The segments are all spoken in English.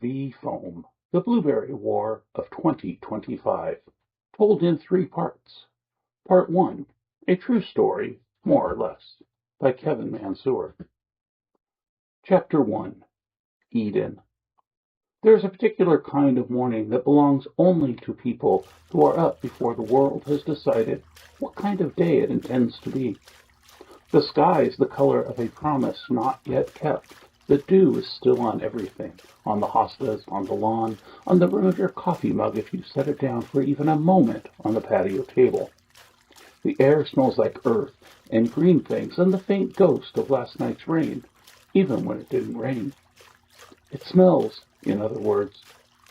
V Foam, The Blueberry War of 2025, told in 3 parts. Part 1, a true story, more or less, by Kevin Mansoor. Chapter 1, Eden. There is a particular kind of morning that belongs only to people who are up before the world has decided what kind of day it intends to be. The sky is the color of a promise not yet kept. The dew is still on everything, on the hostas, on the lawn, on the rim of your coffee mug if you set it down for even a moment on the patio table. The air smells like earth and green things and the faint ghost of last night's rain, even when it didn't rain. It smells, in other words,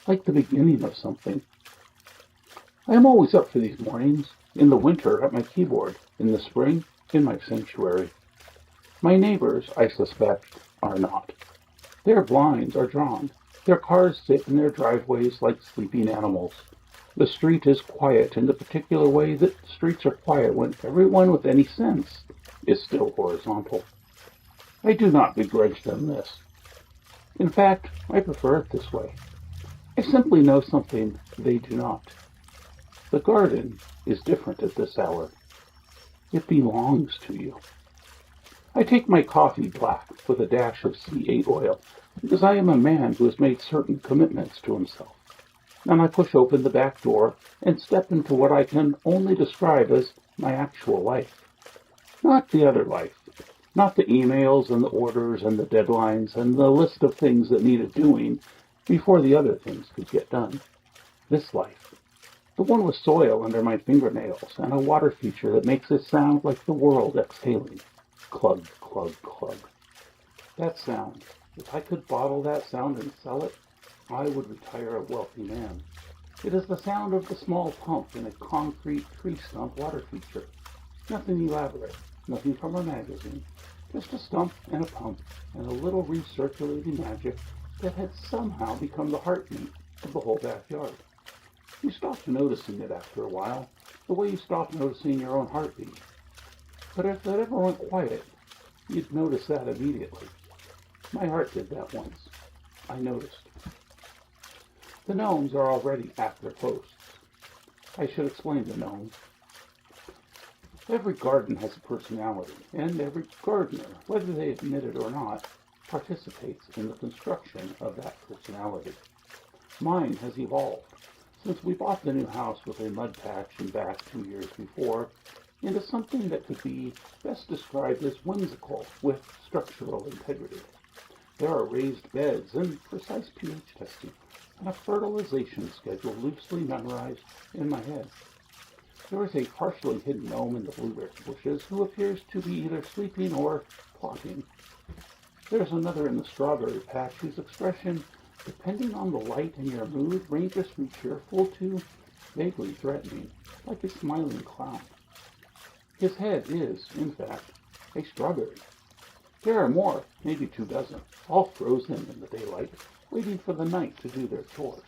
like the beginning of something. I am always up for these mornings, in the winter at my keyboard, in the spring in my sanctuary. My neighbors, I suspect, are not. Their blinds are drawn. Their cars sit in their driveways like sleeping animals. The street is quiet in the particular way that streets are quiet when everyone with any sense is still horizontal. I do not begrudge them this. In fact, I prefer it this way. I simply know something they do not. The garden is different at this hour. It belongs to you. I take my coffee black with a dash of C8 oil because I am a man who has made certain commitments to himself. And I push open the back door and step into what I can only describe as my actual life. Not the other life. Not the emails and the orders and the deadlines and the list of things that needed doing before the other things could get done. This life. The one with soil under my fingernails and a water feature that makes it sound like the world exhaling. Clug, clug, clug. That sound. If I could bottle that sound and sell it, I would retire a wealthy man. It is the sound of the small pump in a concrete tree stump water feature. Nothing elaborate, nothing from a magazine. Just a stump and a pump and a little recirculating magic that had somehow become the heartbeat of the whole backyard. You stopped noticing it after a while, the way you stopped noticing your own heartbeat. But if it ever went quiet, you'd notice that immediately. My heart did that once. I noticed. The gnomes are already at their posts. I should explain the gnomes. Every garden has a personality, and every gardener, whether they admit it or not, participates in the construction of that personality. Mine has evolved. Since we bought the new house with a mud patch in back 2 years before, into something that could be best described as whimsical with structural integrity. There are raised beds and precise pH testing, and a fertilization schedule loosely memorized in my head. There is a partially hidden gnome in the blueberry bushes who appears to be either sleeping or plotting. There is another in the strawberry patch whose expression, depending on the light and your mood, ranges from cheerful to vaguely threatening, like a smiling clown. His head is, in fact, a strawberry. There are more, maybe 2 dozen, all frozen in the daylight, waiting for the night to do their chores.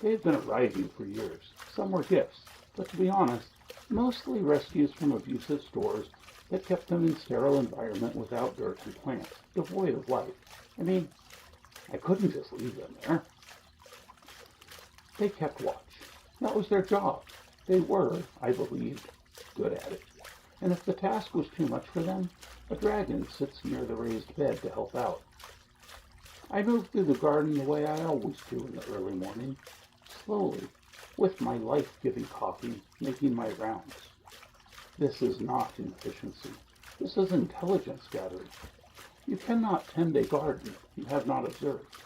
They have been arriving for years. Some were gifts, but to be honest, mostly rescues from abusive stores that kept them in sterile environment without dirt and plants, devoid of life. I mean, I couldn't just leave them there. They kept watch. That was their job. They were, I believed, good at it. And if the task was too much for them, a dragon sits near the raised bed to help out. I moved through the garden the way I always do in the early morning, slowly, with my life-giving coffee, making my rounds. This is not inefficiency. This is intelligence gathering. You cannot tend a garden you have not observed.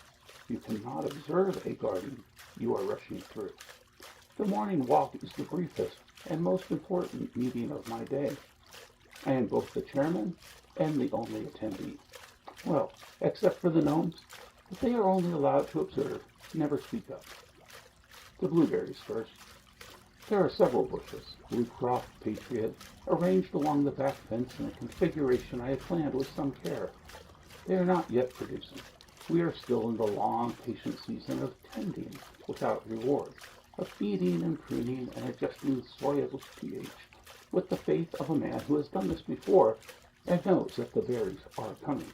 You cannot observe a garden you are rushing through. The morning walk is the briefest and most important meeting of my day. I am both the chairman and the only attendee. Well, except for the gnomes, but they are only allowed to observe, never speak up. The blueberries first. There are several bushes, Blue Croft, Patriot, arranged along the back fence in a configuration I had planned with some care. They are not yet producing. We are still in the long, patient season of tending without reward, of feeding and pruning and adjusting the soil's pH with the faith of a man who has done this before and knows that the berries are coming.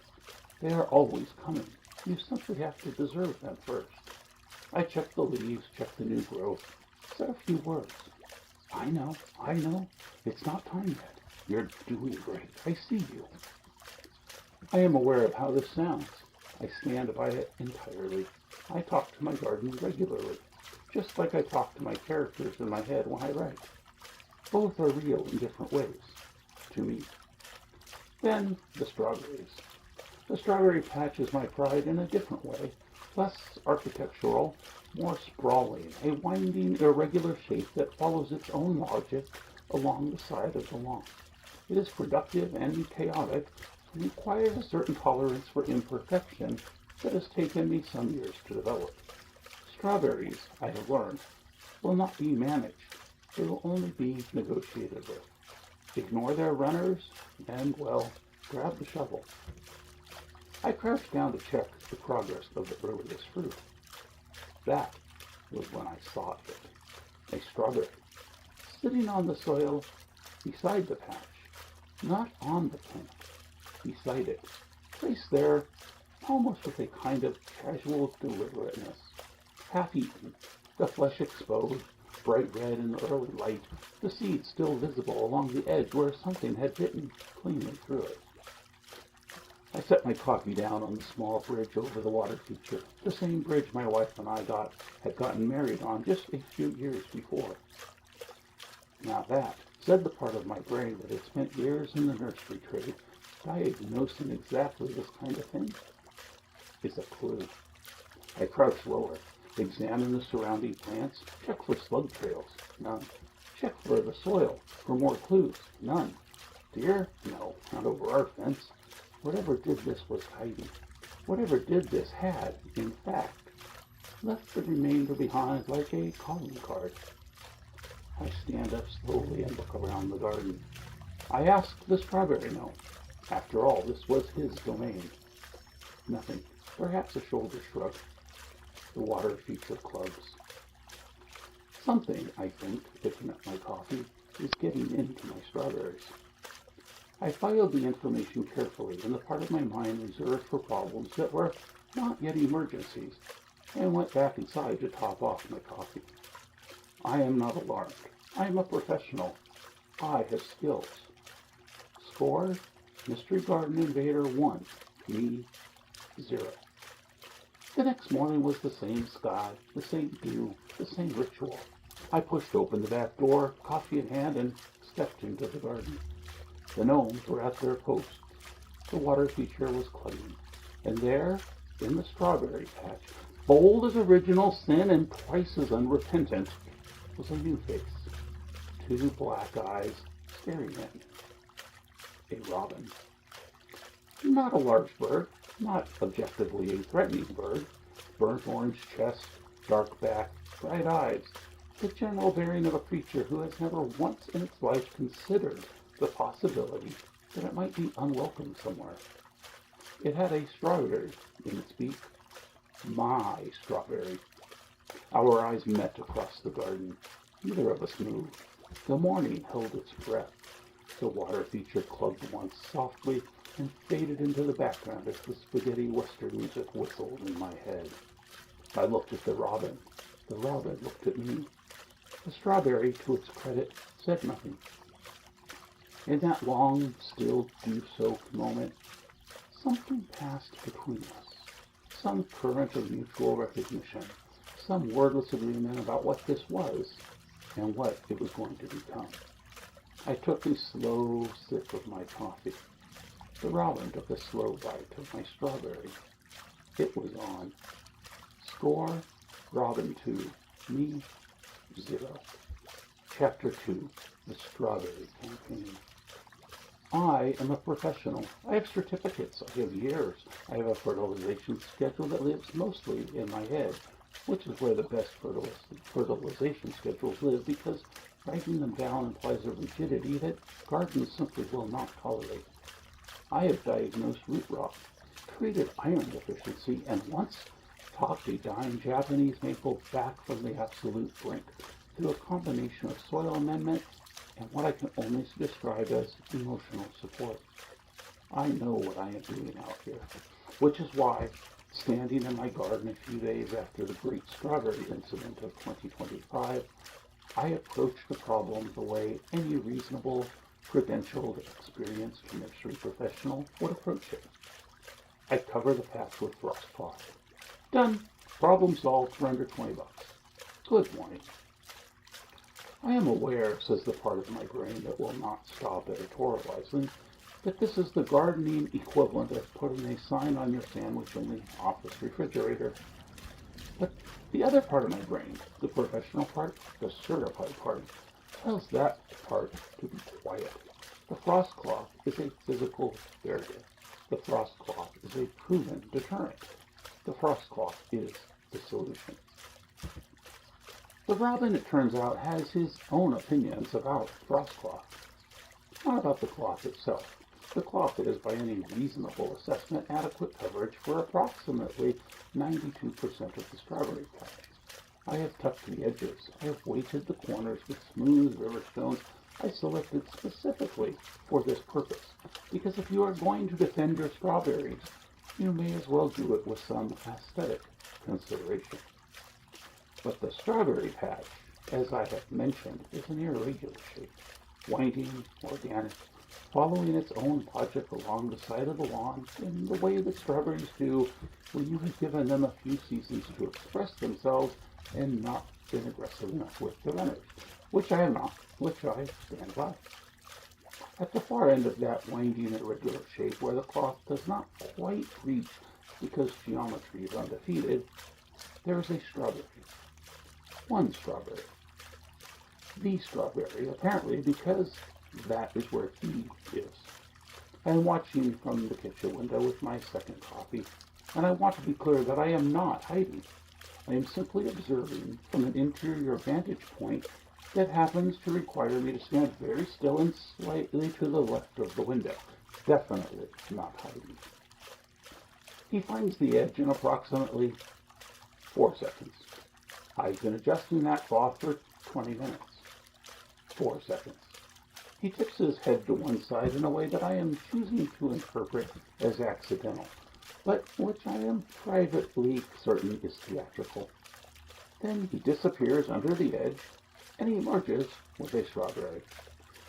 They are always coming. You simply have to deserve them first. I check the leaves, check the new growth, said a few words. I know. It's not time yet. You're doing great. I see you. I am aware of how this sounds. I stand by it entirely. I talk to my garden regularly, just like I talk to my characters in my head when I write. Both are real in different ways, to me. Then the strawberries. The strawberry patch is my pride in a different way, less architectural, more sprawling, a winding, irregular shape that follows its own logic along the side of the lawn. It is productive and chaotic, and requires a certain tolerance for imperfection that has taken me some years to develop. Strawberries, I have learned, will not be managed. They will only be negotiated with. Ignore their runners, and, well, grab the shovel. I crouched down to check the progress of the earliest fruit. That was when I saw it. A strawberry, sitting on the soil beside the patch, not on the plant, beside it, placed there almost with a kind of casual deliberateness, half-eaten, the flesh exposed, bright red in the early light, the seed still visible along the edge where something had bitten cleanly through it. I set my coffee down on the small bridge over the water feature, the same bridge my wife and I had gotten married on just a few years before. Now that, said the part of my brain that had spent years in the nursery trade, diagnosing exactly this kind of thing, is a clue. I crouched lower, examine the surrounding plants, check for slug trails, none. Check for the soil, for more clues, none. Deer? No, not over our fence. Whatever did this was tidy. Whatever did this had, in fact, left the remainder behind like a calling card. I stand up slowly and look around the garden. I ask the strawberry gnome. After all, this was his domain. Nothing. Perhaps a shoulder shrug. The water feature clubs. Something, I think, picking up my coffee, is getting into my strawberries. I filed the information carefully in the part of my mind reserved for problems that were not yet emergencies, and went back inside to top off my coffee. I am not alarmed. I am a professional. I have skills. Score, Mystery Garden Invader 1, me 0. The next morning was the same sky, the same dew, the same ritual. I pushed open the back door, coffee in hand, and stepped into the garden. The gnomes were at their posts. The water feature was clean. And there, in the strawberry patch, bold as original sin and twice as unrepentant, was a new face. 2 black eyes staring at me. A robin. Not a large bird, not objectively a threatening bird. Burnt orange chest, dark back, bright eyes. The general bearing of a creature who has never once in its life considered the possibility that it might be unwelcome somewhere. It had a strawberry in its beak. My strawberry. Our eyes met across the garden. Neither of us moved. The morning held its breath. The water feature clubbed once softly and faded into the background as the spaghetti western music whistled in my head. I looked at the robin. The robin looked at me. The strawberry, to its credit, said nothing. In that long, still, dew-soaked moment, something passed between us. Some current of mutual recognition. Some wordless agreement about what this was and what it was going to become. I took a slow sip of my coffee. The robin took a slow bite of my strawberry. It was on. Score, Robin 2, me 0. Chapter 2, The Strawberry Campaign. I am a professional. I have certificates. I have years. I have a fertilization schedule that lives mostly in my head, which is where the best fertilization schedules live, because writing them down implies a rigidity that gardens simply will not tolerate. I have diagnosed root rot, treated iron deficiency, and once talked a dying Japanese maple back from the absolute brink through a combination of soil amendment and what I can only describe as emotional support. I know what I am doing out here, which is why, Standing in my garden a few days after the great strawberry incident of 2025, I approached the problem the way any reasonable, credentialed, experienced nursery professional would approach it. I cover the patch with frost cloth. Done. Problem solved for under $20. Good morning. I am aware, says the part of my brain that will not stop editorializing, that this is the gardening equivalent of putting a sign on your sandwich in the office refrigerator. But the other part of my brain, the professional part, the certified part, tells that part to be quiet. The frost cloth is a physical barrier. The frost cloth is a proven deterrent. The frost cloth is the solution. The robin, it turns out, has his own opinions about frost cloth. Not about the cloth itself. The cloth is, by any reasonable assessment, adequate coverage for approximately 92% of the strawberry patch. I have tucked the edges. I have weighted the corners with smooth river stones I selected specifically for this purpose, because if you are going to defend your strawberries, you may as well do it with some aesthetic consideration. But the strawberry patch, as I have mentioned, is an irregular shape, winding, organic, following its own logic along the side of the lawn in the way that strawberries do when you have given them a few seasons to express themselves and not been aggressive enough with the runners, which I am not, which I stand by. At the far end of that winding irregular shape where the cloth does not quite reach because geometry is undefeated, there is a strawberry. One strawberry. The strawberry, apparently, because that is where he is. I am watching from the kitchen window with my second coffee, and I want to be clear that I am not hiding. I am simply observing from an interior vantage point that happens to require me to stand very still and slightly to the left of the window. Definitely not hiding. He finds the edge in approximately 4 seconds. I've been adjusting that cloth for 20 minutes. 4 seconds. He tips his head to one side in a way that I am choosing to interpret as accidental, but which I am privately certain is theatrical. Then he disappears under the edge, and he emerges with a strawberry,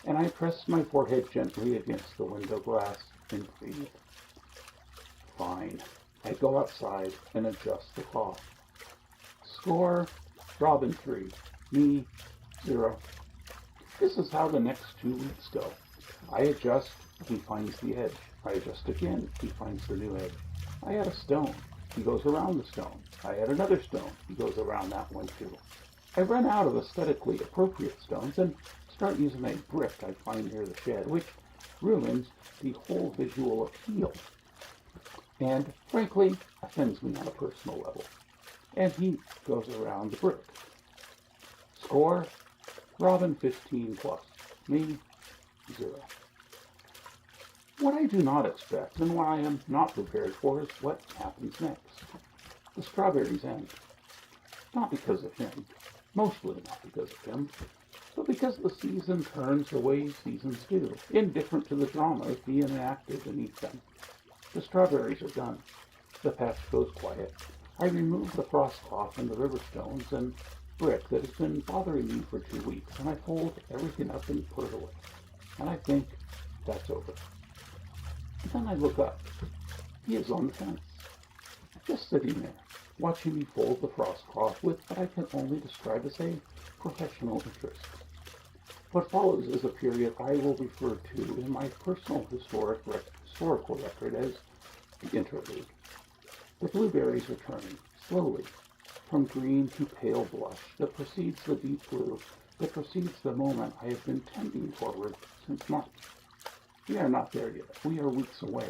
and I press my forehead gently against the window glass and breathe. Fine. I go outside and adjust the cloth. Score, Robin 3, me 0. This is how the next 2 weeks go. I adjust, he finds the edge. I adjust again, he finds the new edge. I add a stone, he goes around the stone. I add another stone, he goes around that one too. I run out of aesthetically appropriate stones and start using a brick I find near the shed, which ruins the whole visual appeal and, frankly, offends me on a personal level. And he goes around the brick. Score, Robin 15 plus, me 0. What I do not expect and what I am not prepared for is what happens next. The strawberries end. Not because of him, mostly not because of him, but because the season turns the way seasons do, indifferent to the dramas being enacted beneath them. The strawberries are done. The patch goes quiet. I remove the frost cloth and the river stones and brick that has been bothering me for 2 weeks, and I fold everything up and put it away. And I think that's over. And then I look up. He is on the fence, just sitting there, watching me fold the frost cloth with what I can only describe as a professional interest. What follows is a period I will refer to in my personal historical record as the interlude. The blueberries are turning, slowly, from green to pale blush that precedes the deep blue, that precedes the moment I have been tending forward since March. We are not there yet. We are weeks away.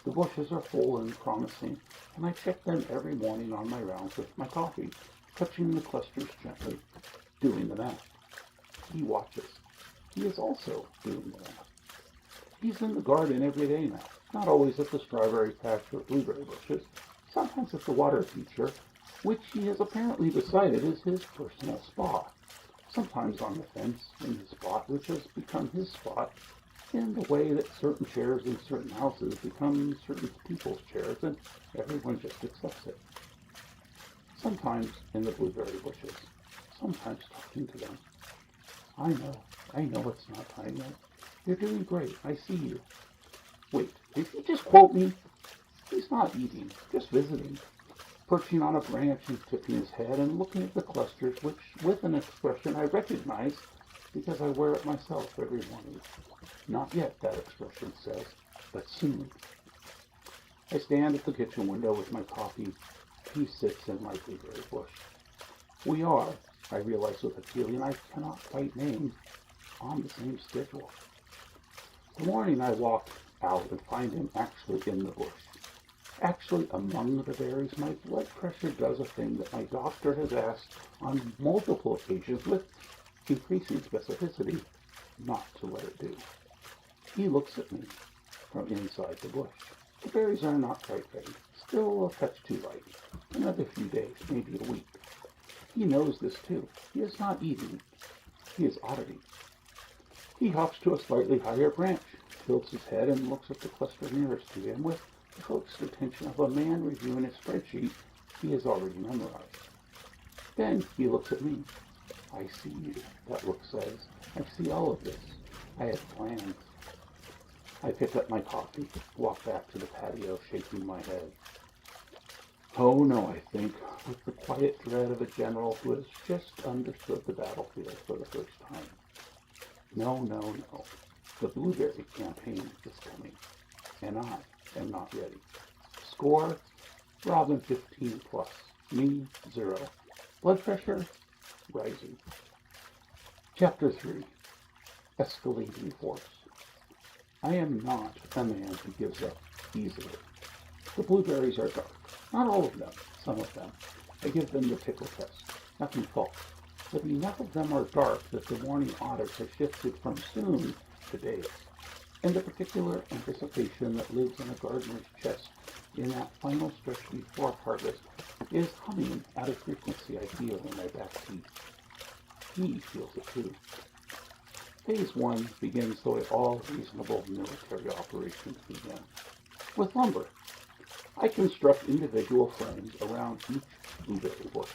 The bushes are full and promising, and I check them every morning on my rounds with my coffee, touching the clusters gently, doing the math. He watches. He is also doing the math. He's in the garden every day now, not always at the strawberry patch or blueberry bushes, sometimes at the water feature, which he has apparently decided is his personal spot, sometimes on the fence in the spot which has become his spot, in the way that certain chairs in certain houses become certain people's chairs, and everyone just accepts it. Sometimes in the blueberry bushes, sometimes talking to them. I know it's not time yet. You're doing great, I see you. Wait, did he just quote me? He's not eating, just visiting, perching on a branch and tipping his head and looking at the clusters, which, with an expression I recognize because I wear it myself every morning. Not yet, that expression says, but soon. I stand at the kitchen window with my coffee. He sits in my blueberry bush. We are, I realize with a feeling I cannot quite name, on the same schedule. The morning I walk out and find him actually in the bush. Actually among the berries, my blood pressure does a thing that my doctor has asked on multiple occasions with increasing specificity not to let it do. He looks at me from inside the bush. The berries are not quite ready, still a touch too light. Another few days, maybe a week. He knows this too. He is not eating. He is auditing. He hops to a slightly higher branch, tilts his head, and looks at the cluster nearest to him with the focused attention of a man reviewing a spreadsheet he has already memorized. Then he looks at me. I see you, that look says. I see all of this. I have plans. I pick up my coffee, walk back to the patio, shaking my head. Oh no, I think, with the quiet dread of a general who has just understood the battlefield for the first time. No. The blueberry campaign is coming, and I am not ready. Score, Robin 15 plus, me 0. Blood pressure, rising. Chapter 3, Escalating Force. I am not a man who gives up easily. The blueberries are dark. Not all of them, some of them. I give them the pickle test. Nothing false. But enough of them are dark that the morning audit has shifted from soon to days. And the particular anticipation that lives in a gardener's chest in that final stretch before harvest is humming at a frequency I feel in my back teeth. He feels it too. Phase 1 begins the way all reasonable military operations begin, with lumber. I construct individual frames around each blueberry bush,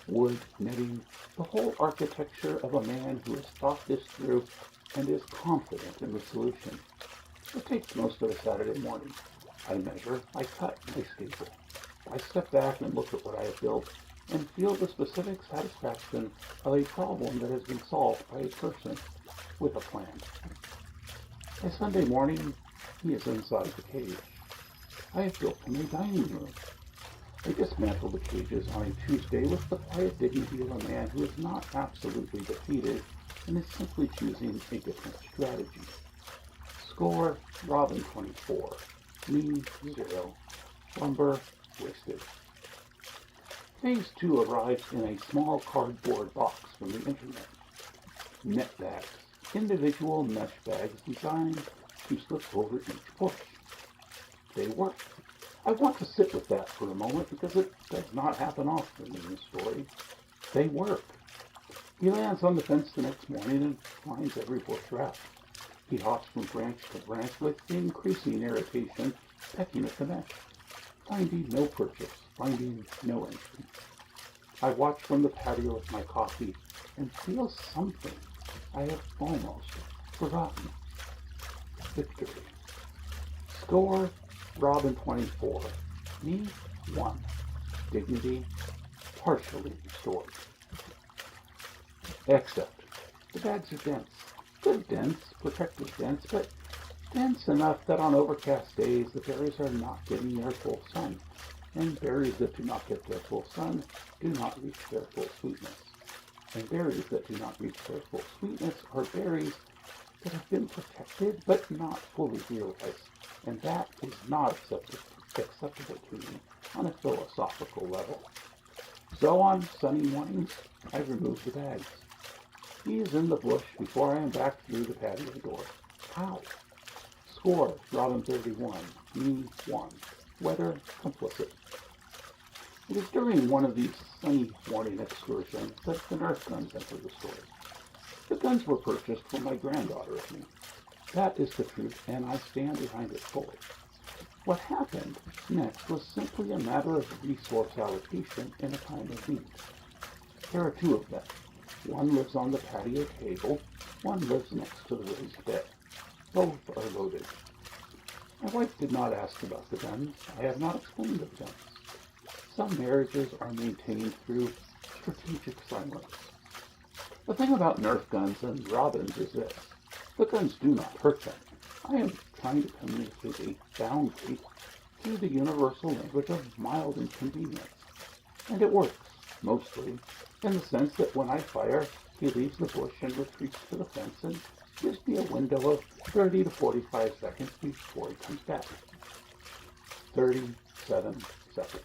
wood, netting, the whole architecture of a man who has thought this through and is confident in the solution. It takes most of a Saturday morning. I measure, I cut, I staple. I step back and look at what I have built and feel the specific satisfaction of a problem that has been solved by a person with a plan. By Sunday morning, he is inside the cage. I have built him a dining room. I dismantle the cages on a Tuesday with the quiet dignity of a man who is not absolutely defeated and is simply choosing a different strategy. Score, Robin 24, me 0, lumber wasted. Phase 2 arrives in a small cardboard box from the internet. Net bags, individual mesh bags designed to slip over each bush. They work. I want to sit with that for a moment because it does not happen often in this story. They work. He lands on the fence the next morning and finds every bush wrapped. He hops from branch to branch with increasing irritation, pecking at the mesh, finding no purchase, finding no entry. I watch from the patio with my coffee and feel something I have almost forgotten. Victory. Score, Robin 24, me 1. Dignity partially restored. Except the bags are dense. Good dense, protective dense, but dense enough that on overcast days the berries are not getting their full sun, and berries that do not get their full sun do not reach their full sweetness. And berries that do not reach their full sweetness are berries that have been protected but not fully realized, and that is not acceptable to me on a philosophical level. So on sunny mornings, I remove the bags. He is in the bush before I am back through the patio door. How? Score, Robin 31, me 1. Weather complicit. It is during one of these sunny morning excursions that the Nerf guns enter the story. The guns were purchased for my granddaughter and me. That is the truth, and I stand behind it fully. What happened next was simply a matter of resource allocation in a time of need. There are two of them. One lives on the patio table, one lives next to the raised bed. Both are loaded. My wife did not ask about the guns. I have not explained the guns. Some marriages are maintained through strategic silence. The thing about Nerf guns and Robins is this. The guns do not hurt them. I am trying to communicate a boundary through the universal language of mild inconvenience. And it works, mostly, in the sense that when I fire, he leaves the bush and retreats to the fence and gives me a window of 30 to 45 seconds before he comes back. 37 seconds.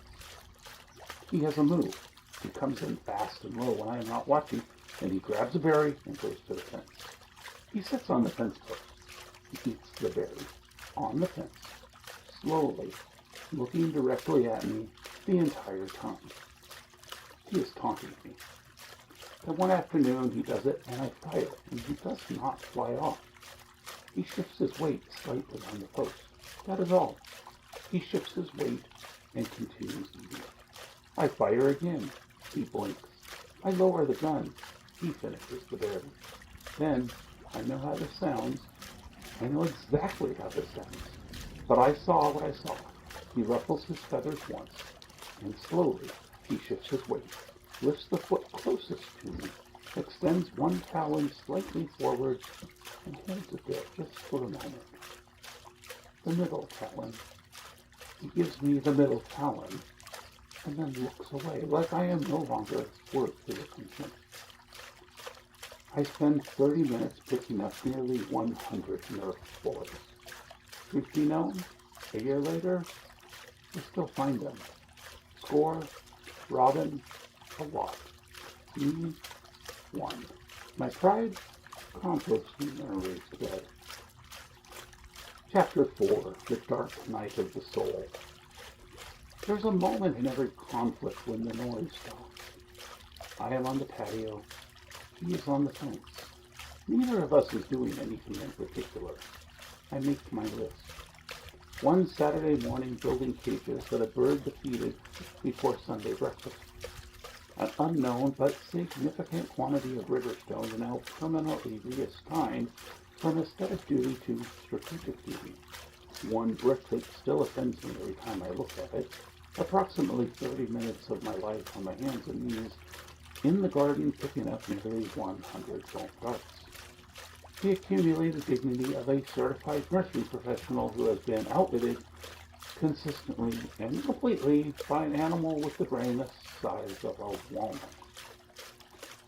He has a move. He comes in fast and low when I am not watching, and he grabs a berry and goes to the fence. He sits on the fence post. He eats the berry on the fence, slowly, looking directly at me the entire time. He is taunting me. Then one afternoon he does it, and I fire, and he does not fly off. He shifts his weight slightly on the post. That is all. He shifts his weight and continues eating. I fire again. He blinks. I lower the gun. He finishes the berry. Then, I know how this sounds. I know exactly how this sounds. But I saw what I saw. He ruffles his feathers once, and slowly he shifts his weight, lifts the foot closest to me, extends one talon slightly forward, and holds it there just for a moment. The middle talon. He gives me the middle talon, and then looks away, like I am no longer worth his attention. I spend 30 minutes picking up nearly 100 Nerf bullets. Truth be known, a year later, I still find them. Score, Robin, a lot. Me, one. My pride, composting in a raised bed. Chapter 4, The Dark Night of the Soul. There's a moment in every conflict when the noise stops. I am on the patio. He is on the fence. Neither of us is doing anything in particular. I make my list. One Saturday morning building cages that a bird defeated before Sunday breakfast. An unknown but significant quantity of river stones now permanently reassigned from aesthetic duty to strategic duty. One brick that still offends me every time I look at it. Approximately 30 minutes of my life on my hands and knees in the garden picking up nearly 100 golf darts. The accumulated dignity of a certified nursery professional who has been outwitted consistently and completely by an animal with the brain the size of a walnut.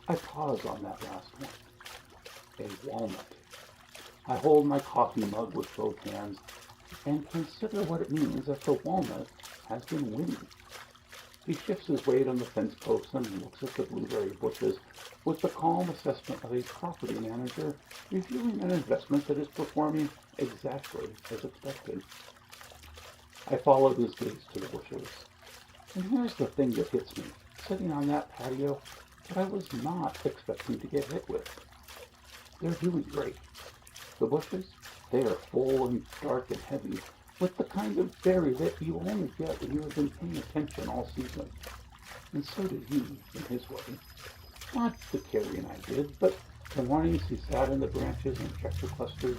I pause on that last one. A walnut. I hold my coffee mug with both hands and consider what it means that the walnut has been winning. He shifts his weight on the fence post and looks at the blueberry bushes with the calm assessment of a property manager reviewing an investment that is performing exactly as expected. I followed his gaze to the bushes. And here's the thing that hits me, sitting on that patio that I was not expecting to get hit with. They're doing great. The bushes, they are full and dark and heavy, with the kind of berry that you only get when you have been paying attention all season. And so did he, in his way. Not the carrying I did, but the mornings he sat in the branches and checked the clusters,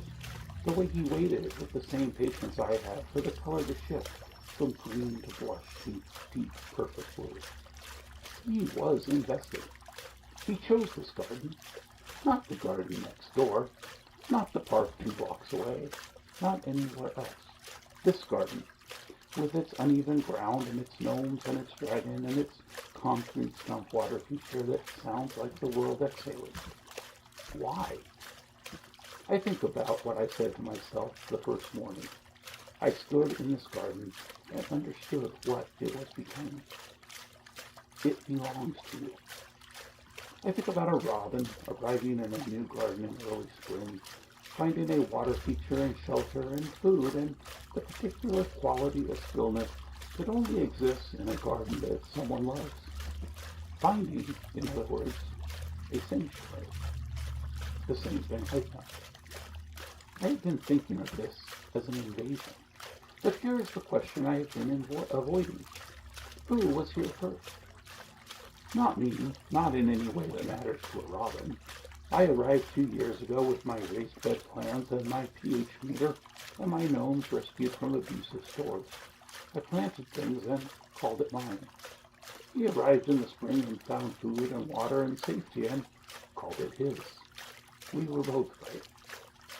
the way he waited with the same patience I had for the color to shift from green to blush to deep, perfect blue. He was invested. He chose this garden, not the garden next door, not the park 2 blocks away, not anywhere else. This garden, with its uneven ground and its gnomes and its dragon and its concrete stump water feature that sounds like the world exhaling. Why? I think about what I said to myself the first morning. I stood in this garden and understood what it was becoming. It belongs to you. I think about a robin arriving in a new garden in early spring, finding a water feature and shelter and food and the particular quality of stillness that only exists in a garden that someone loves. Finding, in other words, a sanctuary. The same thing I found. I have been thinking of this as an invasion. But here is the question I have been avoiding. Who was here first? Not me, not in any way that matters to a robin. I arrived 2 years ago with my raised bed plans and my pH meter and my gnomes rescued from abusive stores. I planted things and called it mine. He arrived in the spring and found food and water and safety and called it his. We were both right.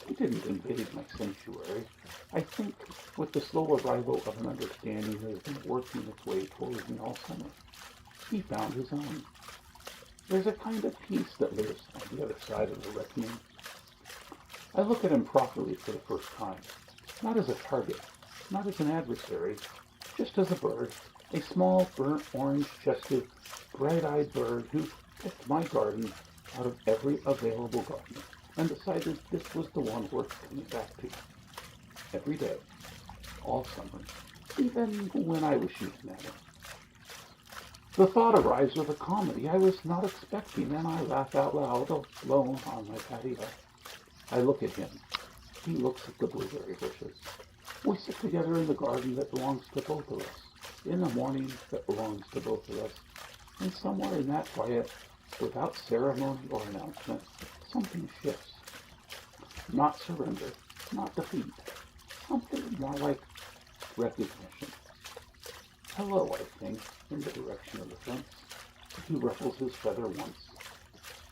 He didn't invade my sanctuary. I think with the slow arrival of an understanding that has been working its way towards me all summer, he found his own. There's a kind of peace that lives on the other side of the reckoning. I look at him properly for the first time, not as a target, not as an adversary, just as a bird, a small, burnt orange-chested, bright-eyed bird who picked my garden out of every available garden and decided this was the one worth coming back to. Every day, all summer, even when I was shooting at him. The thought arrives with a comedy I was not expecting, and I laugh out loud, alone on my patio. I look at him. He looks at the blueberry bushes. We sit together in the garden that belongs to both of us, in the morning that belongs to both of us, and somewhere in that quiet, without ceremony or announcement, something shifts. Not surrender, not defeat, something more like recognition. Hello, I think, in the direction of the fence. He ruffles his feather once,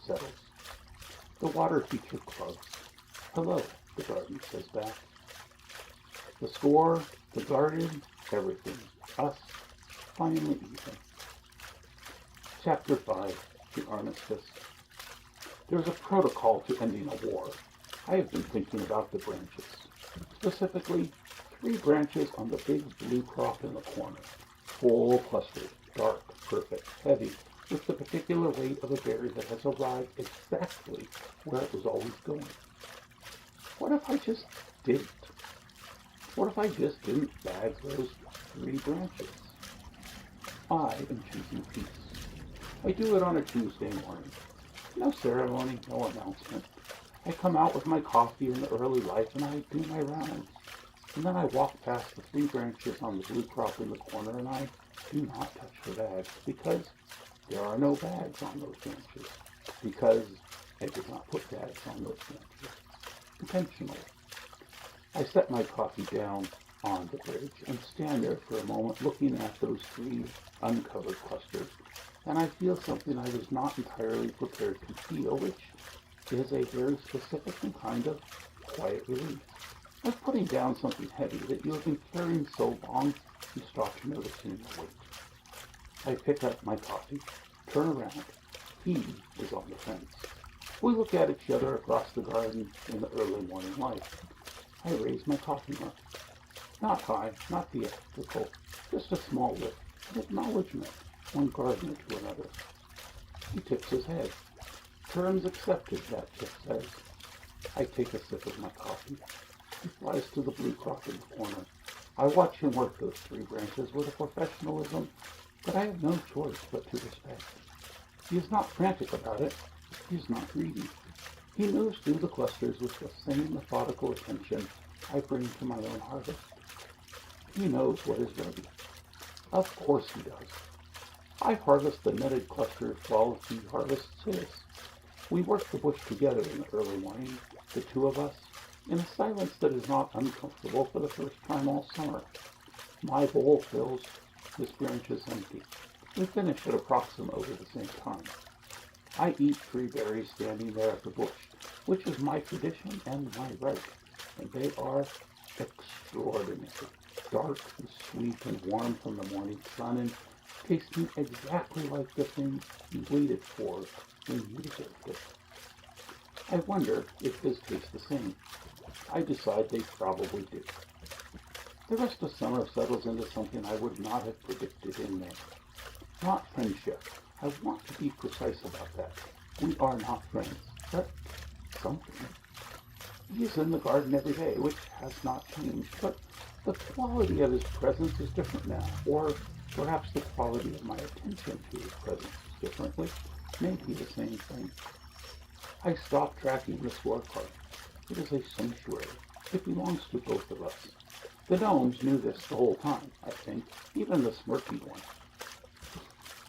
settles. The water feature clugs. Hello, the garden says back. The score, the garden, everything. Us, finally even. Chapter 5, The Armistice. There's a protocol to ending a war. I have been thinking about the branches. Specifically, 3 branches on the big blue crop in the corner. Full clustered, dark, perfect, heavy, with the particular weight of a berry that has arrived exactly where it was always going. What if I just didn't? What if I just didn't bag those 3 branches? I am choosing peace. I do it on a Tuesday morning. No ceremony, no announcement. I come out with my coffee in the early light and I do my rounds. And then I walk past the 3 branches on the blue crop in the corner and I do not touch the bags because there are no bags on those branches. Because I did not put bags on those branches. Intentionally. I set my coffee down on the bridge and stand there for a moment looking at those 3 uncovered clusters, and I feel something I was not entirely prepared to feel, which is a very specific and kind of quiet relief. Like putting down something heavy that you have been carrying so long you stop noticing the weight. I pick up my coffee, turn around. He is on the fence. We look at each other across the garden in the early morning light. I raise my coffee mug. Not high, not theatrical, just a small lift, an acknowledgement, one gardener to another. He tips his head. Terms accepted, that tip says. I take a sip of my coffee. He flies to the blue crop in the corner. I watch him work those 3 branches with a professionalism that I have no choice but to respect. He is not frantic about it. He is not greedy. He moves through the clusters with the same methodical attention I bring to my own harvest. He knows what is ready. Of course he does. I harvest the netted clusters while he harvests his. We work the bush together in the early morning, the 2 of us, in a silence that is not uncomfortable for the first time all summer. My bowl fills, his branch is empty. We finish at approximately the same time. I eat 3 berries standing there at the bush, which is my tradition and my right, and they are extraordinary, dark and sweet and warm from the morning sun, and tasting exactly like the thing you waited for when you deserved it. I wonder if his taste the same. I decide they probably do. The rest of summer settles into something I would not have predicted in May. Not friendship. I want to be precise about that. We are not friends, but something. He is in the garden every day, which has not changed, but the quality of his presence is different now, or perhaps the quality of my attention to his presence is different, which may be the same thing. I stop tracking the scorecard. It is a sanctuary. It belongs to both of us. The gnomes knew this the whole time, I think, even the smirky one.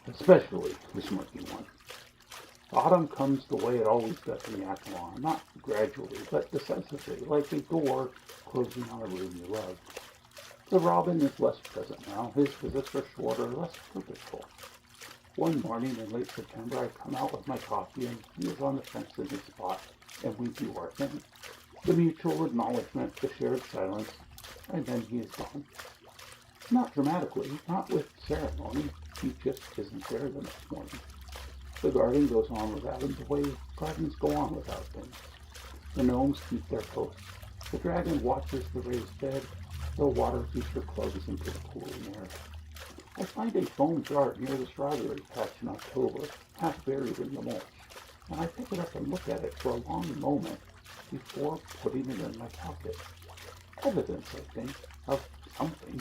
Especially the smirky one. Autumn comes the way it always does in the Avalon, not gradually, but decisively, like a door closing on a room you love. The robin is less present now. His visits are shorter, less purposeful. One morning in late September, I come out with my coffee, and he is on the fence in his spot, and we do our thing. The mutual acknowledgement, the shared silence, and then he is gone. Not dramatically, not with ceremony. He just isn't there the next morning. The garden goes on without him the way gardens go on without things. The gnomes keep their posts. The dragon watches the raised bed. The water feature plugs into the cooling air. I find a foam jar near the strawberry patch in October, half buried in the mulch, and I pick it up and look at it for a long moment before putting it in my pocket. Evidence, I think, of something.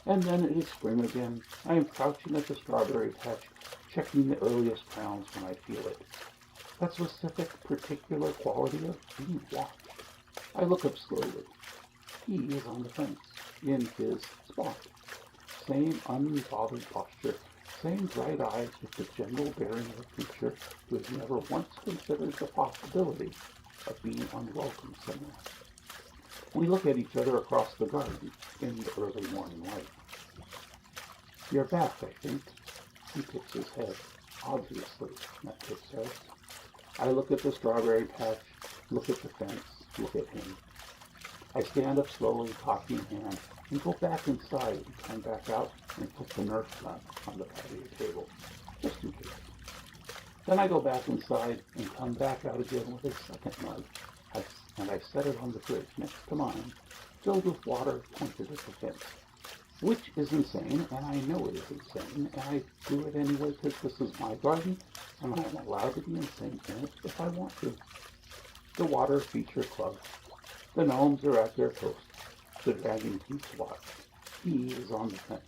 And then it is spring again. I am crouching at the strawberry patch, checking the earliest crowns when I feel it. That specific, particular quality of being watched. I look up slowly. He is on the fence, in his spot. Same unbothered posture, same bright eyes with the general bearing of a creature who has never once considered the possibility of being unwelcome somewhere. We look at each other across the garden in the early morning light. You're back, I think. He tips his head. Obviously, Netflix says. I look at the strawberry patch, look at the fence, look at him. I stand up slowly, coffee in hand, and go back inside and come back out and put the Nerf gun on the patio table, just in case. Then I go back inside and come back out again with a second mug, and I set it on the fridge next to mine, filled with water pointed at the fence. Which is insane, and I know it is insane, and I do it anyway because this is my garden, and I am allowed to be insane in it if I want to. The water feature club. The gnomes are at their post. The dragon keeps watch. He is on the fence.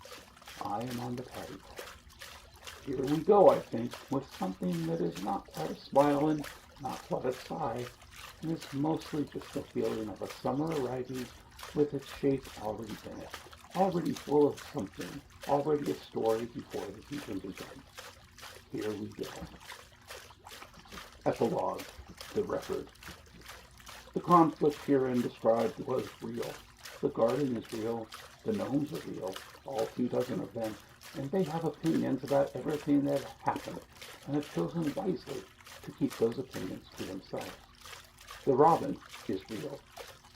I am on the patio. Here we go, I think, with something that is not quite a smile and not quite a sigh, and is mostly just a feeling of a summer arriving with its shape already in it, already full of something, already a story before it has even begun. Here we go. Epilogue, the record. The conflict herein described was real. The garden is real. The gnomes are real, all 24 of them, and they have opinions about everything that happened, and have chosen wisely to keep those opinions to themselves. The robin is real.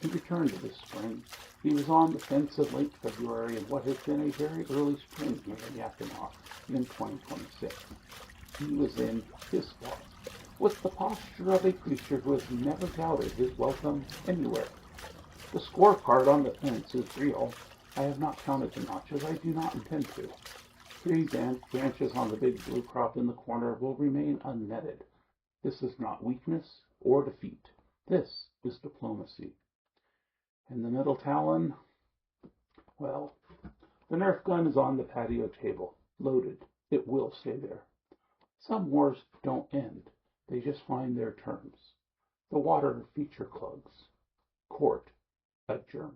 He returned this spring. He was on the fence in late February in what has been a very early spring here in Yakima in 2026. He was in his spot, with the posture of a creature who has never doubted his welcome anywhere. The scorecard on the fence is real. I have not counted the notches. I do not intend to. 3 branches on the big blue crop in the corner will remain unnetted. This is not weakness or defeat. This is diplomacy. And the middle talon, well, the Nerf gun is on the patio table, loaded. It will stay there. Some wars don't end. They just find their terms. The water feature clugs. Court adjourned.